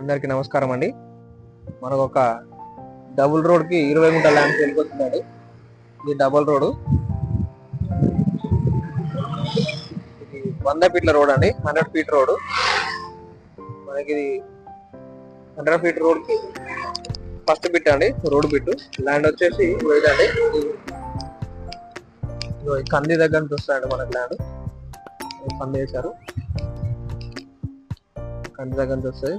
అందరికీ నమస్కారం అండి. మనకు ఒక డబుల్ రోడ్ కి 20 గుంటల ల్యాండ్ సేల్కి వస్తుందండి. ఇది డబుల్ రోడ్, ఇది 100 ఫీట్ల రోడ్ అండి. 100 ఫీట్ రోడ్. మనకి ఇది 100 ఫీట్ రోడ్ కి ఫస్ట్ బిట్ అండి, రోడ్ బిట్. ల్యాండ్ వచ్చేసి ఇదండి, కంది దగ్గర నుంచి వస్తాయండి మనకి ల్యాండ్. కంది వేశారు, కంది దగ్గర నుంచి వస్తాయి.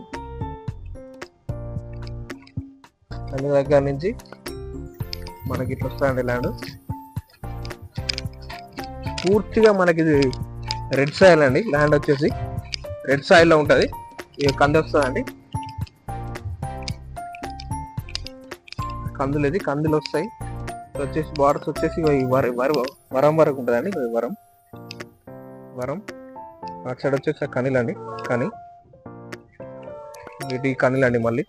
కంది దగ్గర నుంచి మనకి ఇట్లా వస్తాయండి ల్యాండ్. పూర్తిగా మనకి ఇది రెడ్ సాయిల్ అండి. ల్యాండ్ వచ్చేసి రెడ్ సాయిల్ లో ఉంటది. ఇక కంది వస్తుందండి, కందులు ఇది కందులు వస్తాయి. వచ్చేసి బార్డర్స్ వచ్చేసి వరం వరకు ఉంటుందండి. వరం అటు సైడ్ వచ్చేసి కనిలండి, కని ఇది కనిలండి. మళ్ళీ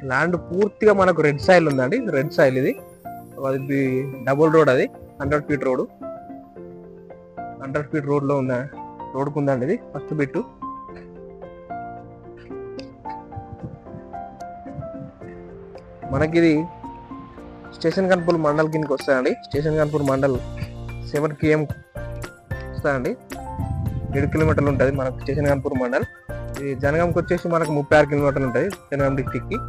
ల్యాండ్ పూర్తిగా మనకు రెడ్ సాయిల్ ఉందండి. రెడ్ సాయిల్ ఇది డబుల్ రోడ్, అది 100 ఫీట్ రోడ్. 100 ఫీట్ రోడ్ లో ఉన్న రోడ్కు ఉందండి ఇది ఫస్ట్ బిట్. మనకి ఇది స్టేషన్ కన్పూర్ మండల్ కిందకి వస్తాయండి. స్టేషన్ కన్పూర్ మండల్ 7 km వస్తాయండి. 7 కిలోమీటర్లు ఉంటుంది మనకు స్టేషన్ కన్పూర్ మండల్. ఇది జనగాంకి వచ్చేసి మనకు 36 కిలోమీటర్లు ఉంటుంది జనగాం డిస్టిక్ కి.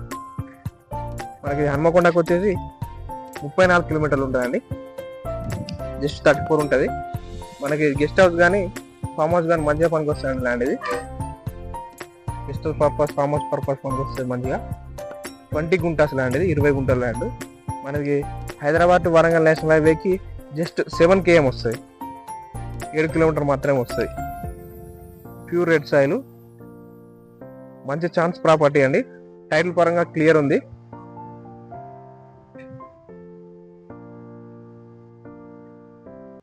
మనకి హన్మకొండకు వచ్చేసి 34 కిలోమీటర్లు ఉంటుందండి. జస్ట్ 34 ఉంటుంది. మనకి గెస్ట్ హౌస్ కానీ ఫామ్ హౌస్ కానీ మంచిగా పనికి వస్తాయండి ల్యాండ్. ఇది guest house purpose, farm house purpose పనికి వస్తుంది మంచిగా. 20 గుంటాస్ ల్యాండ్ ఇది, 20 గుంటల ల్యాండ్. మనకి హైదరాబాద్ టు వరంగల్ నేషనల్ హైవేకి జస్ట్ 7 km వస్తుంది. 7 కిలోమీటర్ మాత్రమే వస్తుంది. ప్యూర్ రెడ్ సాయిల్, మంచి ఛాన్స్ ప్రాపర్టీ అండి. టైటిల్ పరంగా క్లియర్ ఉంది.